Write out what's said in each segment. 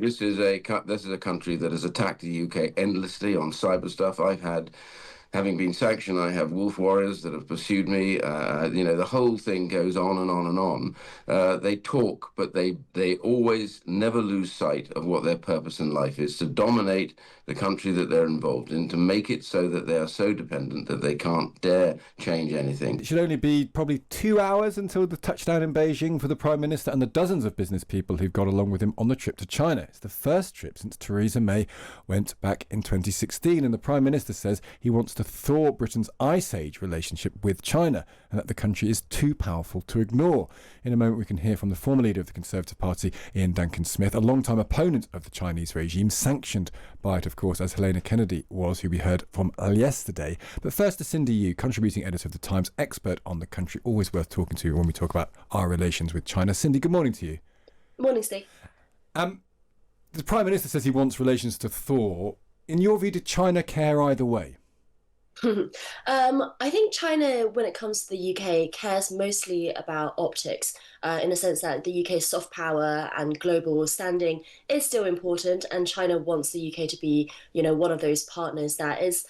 This is a country that has attacked the UK endlessly on cyber stuff. Having been sanctioned, I have wolf warriors that have pursued me. The whole thing goes on and on and on. They talk, but they always never lose sight of what their purpose in life is: to dominate the country that they're involved in, to make it so that they are so dependent that they can't dare change anything. It should only be probably 2 hours until the touchdown in Beijing for the Prime Minister and the dozens of business people who've got along with him on the trip to China. It's the first trip since Theresa May went back in 2016, and the Prime Minister says he wants to thaw Britain's Ice Age relationship with China and that the country is too powerful to ignore. In a moment we can hear from the former leader of the Conservative Party, Iain Duncan Smith, a long-time opponent of the Chinese regime, sanctioned by it of course as Helena Kennedy was, who we heard from yesterday. But first to Cindy Yu, contributing editor of The Times, expert on the country, always worth talking to when we talk about our relations with China. Cindy, good morning to you. Morning, Steve. The Prime Minister says he wants relations to thaw. In your view, did China care either way? I think China, when it comes to the UK, cares mostly about optics, in the sense that the UK's soft power and global standing is still important, and China wants the UK to be, one of those partners that is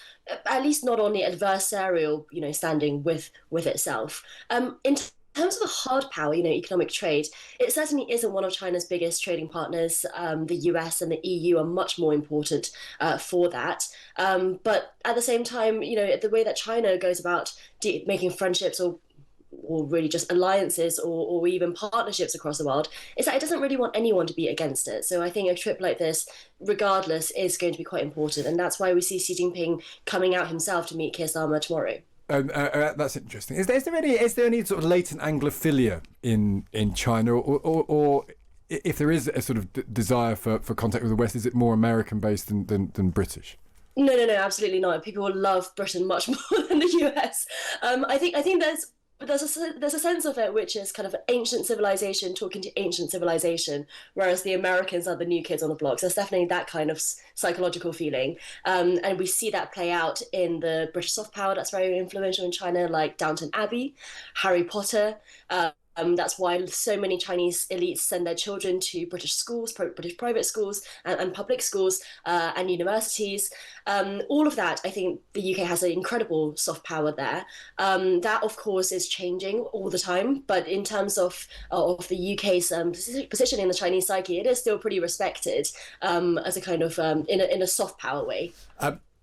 at least not on the adversarial, standing with itself. In terms of the hard power, economic trade, it certainly isn't one of China's biggest trading partners. The US and the EU are much more important for that. But at the same time, the way that China goes about making friendships or really just alliances or even partnerships across the world is that it doesn't really want anyone to be against it. So I think a trip like this, regardless, is going to be quite important. And that's why we see Xi Jinping coming out himself to meet Keir Starmer tomorrow. That's interesting. Is there any sort of latent Anglophilia in China, or if there is a sort of desire for contact with the West, is it more American based than British? No, absolutely not. People love Britain much more than the US. I think there's a sense of it which is kind of ancient civilization talking to ancient civilization, whereas the Americans are the new kids on the block. So there's definitely that kind of psychological feeling, and we see that play out in the British soft power that's very influential in China, like Downton Abbey, Harry Potter. That's why so many Chinese elites send their children to British schools, British private schools, and public schools and universities. All of that, I think the UK has an incredible soft power there. That, of course, is changing all the time. But in terms of the UK's position in the Chinese psyche, it is still pretty respected as a kind of in a soft power way.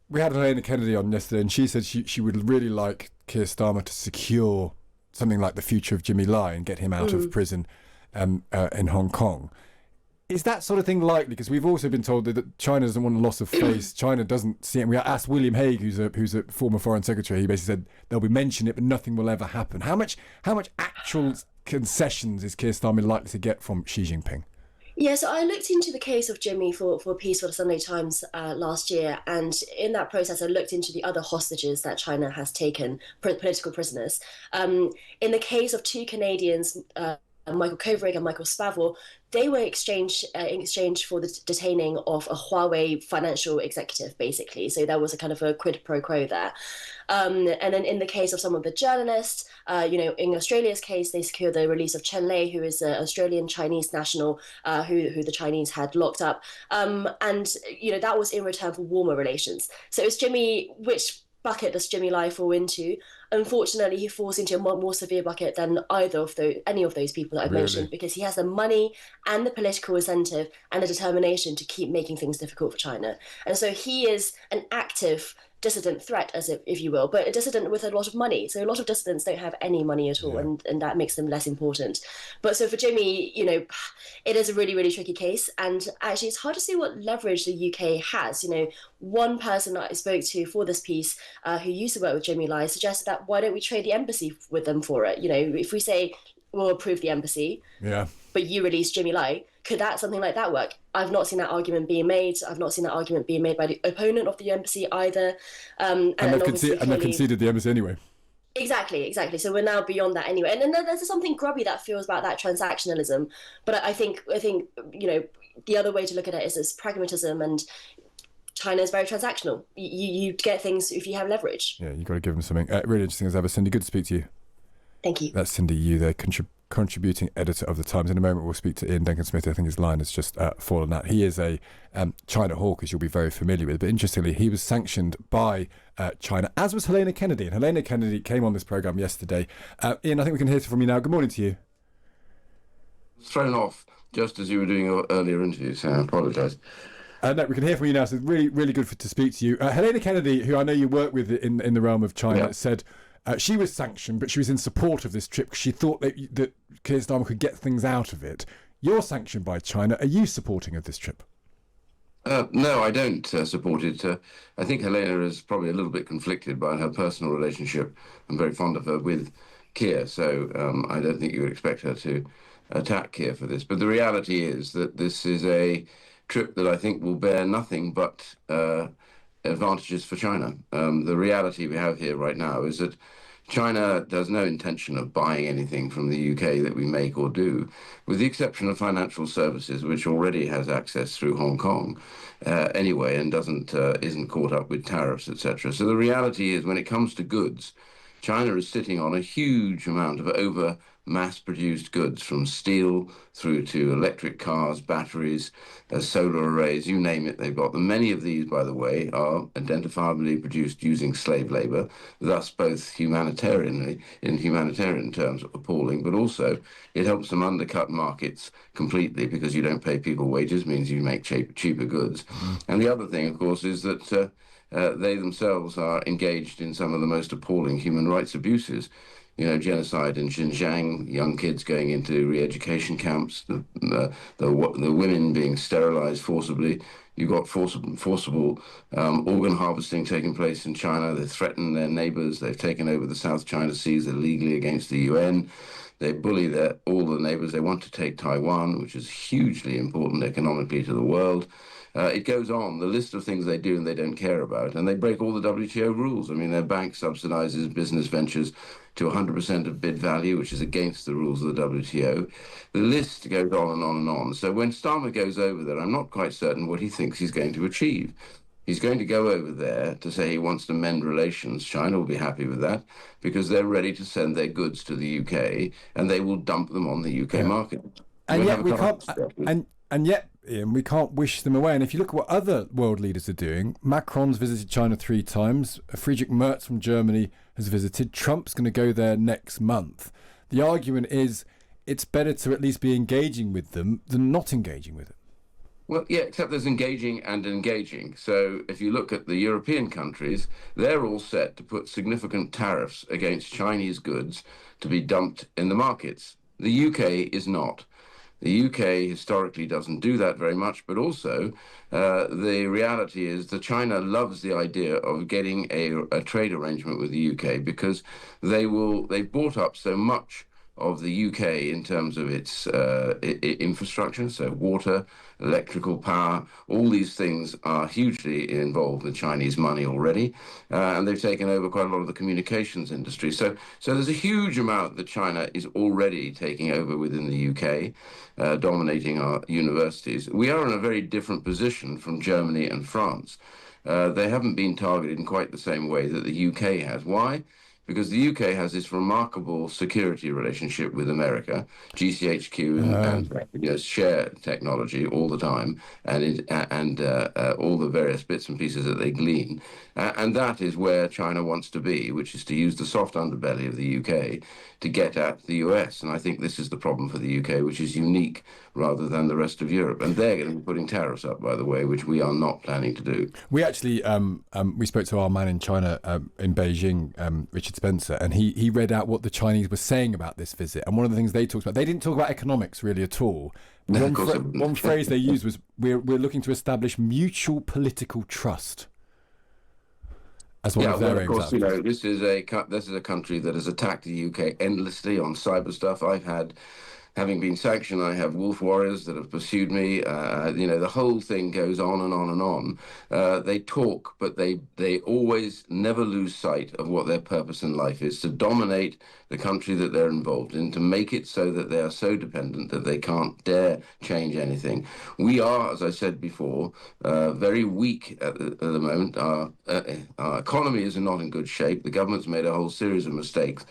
We had Helena Kennedy on yesterday, and she said she would really like Keir Starmer to secure something like the future of Jimmy Lai and get him out of prison in Hong Kong. Is that sort of thing likely? Because we've also been told that China doesn't want a loss of face. China doesn't see it. We asked William Hague, who's a former foreign secretary. He basically said they'll be mentioning it, but nothing will ever happen. How much actual concessions is Keir Starmer likely to get from Xi Jinping? Yeah, so I looked into the case of Jimmy for a piece for the Sunday Times last year, and in that process I looked into the other hostages that China has taken, political prisoners. In the case of two Canadians, Michael Kovrig and Michael Spavor, they were in exchange for the detaining of a Huawei financial executive, basically. So there was a kind of a quid pro quo there. And then in the case of some of the journalists, in Australia's case, they secured the release of Chen Lei, who is an Australian Chinese national who the Chinese had locked up. And that was in return for warmer relations. So it's Jimmy, which bucket does Jimmy Lai fall into? Unfortunately, he falls into a more severe bucket than any of those people that I've mentioned, because he has the money and the political incentive and the determination to keep making things difficult for China. And so he is an active dissident threat, if you will, but a dissident with a lot of money. So a lot of dissidents don't have any money at all, and that makes them less important. But so for Jimmy, it is a really, really tricky case. And actually, it's hard to see what leverage the UK has. One person that I spoke to for this piece who used to work with Jimmy Lai suggested that why don't we trade the embassy with them for it? If we say we'll approve the embassy, but you release Jimmy Lai, could something like that work? I've not seen that argument being made. I've not seen that argument being made by the opponent of the embassy either. And they've conceded the embassy anyway. Exactly. So we're now beyond that anyway. And then there's something grubby that feels about that transactionalism. But I think the other way to look at it is pragmatism, and China is very transactional. You get things if you have leverage. Yeah, you've got to give them something. Really interesting as ever, Cindy. Good to speak to you. Thank you. That's Cindy Yu there, contributing editor of The Times. In a moment, we'll speak to Iain Duncan Smith. I think his line has just fallen out. He is a China hawk, as you'll be very familiar with. But interestingly, he was sanctioned by China, as was Helena Kennedy. And Helena Kennedy came on this programme yesterday. Iain, I think we can hear from you now. Good morning to you. Thrown off just as you were doing your earlier interview, so I apologise. No, we can hear from you now, so it's really, really good to speak to you. Helena Kennedy, who I know you work with in the realm of China, said she was sanctioned, but she was in support of this trip because she thought that Keir Starmer could get things out of it. You're sanctioned by China. Are you supporting of this trip? No, I don't support it. I think Helena is probably a little bit conflicted by her personal relationship. I'm very fond of her with Keir, so I don't think you would expect her to attack Keir for this. But the reality is that this is a trip that I think will bear nothing but advantages for China. The reality we have here right now is that China has no intention of buying anything from the UK that we make or do, with the exception of financial services, which already has access through Hong Kong anyway, and isn't caught up with tariffs, etc. So the reality is, when it comes to goods, China is sitting on a huge amount of over mass-produced goods, from steel through to electric cars, batteries, solar arrays, you name it, they've got them. Many of these, by the way, are identifiably produced using slave labour, thus both in humanitarian terms, appalling, but also it helps them undercut markets completely, because you don't pay people wages, means you make cheaper goods. And the other thing, of course, is that they themselves are engaged in some of the most appalling human rights abuses. Genocide in Xinjiang, young kids going into re-education camps, the women being sterilized forcibly. You've got forcible organ harvesting taking place in China. They threaten their neighbors. They've taken over the South China Seas illegally against the UN. They bully all the neighbors. They want to take Taiwan, which is hugely important economically to the world. It goes on, the list of things they do and they don't care about. And they break all the WTO rules. I mean, their bank subsidizes business ventures to 100% of bid value, which is against the rules of the WTO. The list goes on and on and on. So when Starmer goes over there, I'm not quite certain what he thinks he's going to achieve. He's going to go over there to say he wants to mend relations. China will be happy with that, because they're ready to send their goods to the UK and they will dump them on the UK market. And yet we can't... And yet, Iain, we can't wish them away. And if you look at what other world leaders are doing, Macron's visited China 3 times. Friedrich Merz from Germany has visited. Trump's going to go there next month. The argument is it's better to at least be engaging with them than not engaging with them. Well, yeah, except there's engaging and engaging. So if you look at the European countries, they're all set to put significant tariffs against Chinese goods to be dumped in the markets. The UK is not. The UK historically doesn't do that very much, but also the reality is that China loves the idea of getting a trade arrangement with the UK, because they've bought up so much of the UK in terms of its infrastructure, so water, electrical power, all these things are hugely involved with Chinese money already, and they've taken over quite a lot of the communications industry. So there's a huge amount that China is already taking over within the UK, dominating our universities. We are in a very different position from Germany and France. They haven't been targeted in quite the same way that the UK has. Why? Because the UK has this remarkable security relationship with America, GCHQ, and share technology all the time, and all the various bits and pieces that they glean. And that is where China wants to be, which is to use the soft underbelly of the UK to get at the US. And I think this is the problem for the UK, which is unique rather than the rest of Europe. And they're going to be putting tariffs up, by the way, which we are not planning to do. We actually, we spoke to our man in China, in Beijing, Richard Spencer, and he read out what the Chinese were saying about this visit. And one of the things they talked about, they didn't talk about economics really at all. No, one phrase they used was, we're looking to establish mutual political trust. As one of their aims. Of course, this is a country that has attacked the UK endlessly on cyber stuff. Having been sanctioned, I have wolf warriors that have pursued me. The whole thing goes on and on and on. They talk, but they always never lose sight of what their purpose in life is: to dominate the country that they're involved in, to make it so that they are so dependent that they can't dare change anything. We are, as I said before, very weak at the moment. Our economy is not in good shape. The government's made a whole series of mistakes.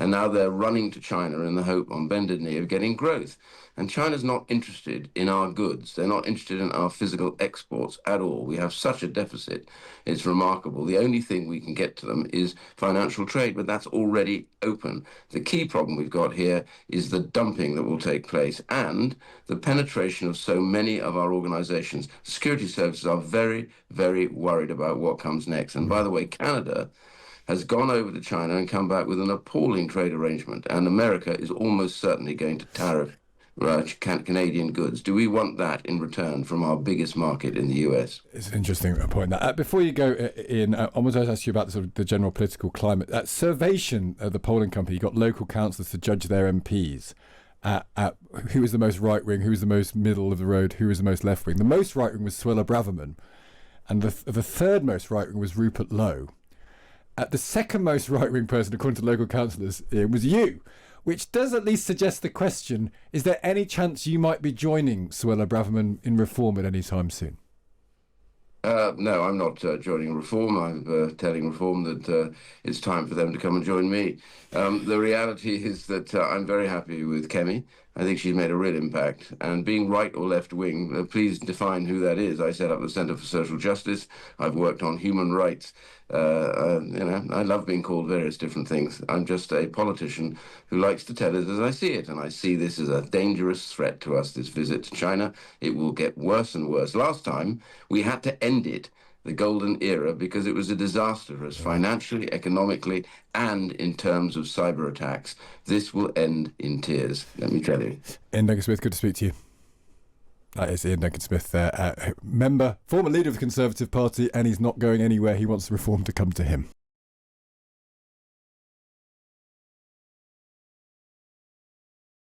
And now they're running to China in the hope on bended knee of getting growth. And China's not interested in our goods. They're not interested in our physical exports at all. We have such a deficit. It's remarkable. The only thing we can get to them is financial trade, but that's already open. The key problem we've got here is the dumping that will take place and the penetration of so many of our organizations. Security services are very, very worried about what comes next. And by the way, Canada has gone over to China and come back with an appalling trade arrangement, and America is almost certainly going to tariff Canadian goods. Do we want that in return from our biggest market in the US? It's an interesting point. Before you go, Ian, I want to ask you about the general political climate. At Survation, the polling company, got local councillors to judge their MPs at who was the most right-wing, who was the most middle of the road, who was the most left-wing. The most right-wing was Suella Braverman, and the third most right-wing was Rupert Lowe. The second most right-wing person, according to local councillors, was you, which does at least suggest the question, is there any chance you might be joining Suella Braverman in Reform at any time soon? No, I'm not joining Reform. I'm telling Reform that it's time for them to come and join me. The reality is that I'm very happy with Kemi. I think she's made a real impact. And being right or left wing, please define who that is. I set up the Centre for Social Justice. I've worked on human rights. I love being called various different things. I'm just a politician who likes to tell it as I see it. And I see this as a dangerous threat to us, this visit to China. It will get worse and worse. Last time, we had to end it, the golden era, because it was a disaster for us financially, economically, and in terms of cyber attacks. This will end in tears, let me tell you. Ian Duncan Smith, good to speak to you. That is Iain Duncan Smith, member, former leader of the Conservative Party, and he's not going anywhere. He wants Reform to come to him.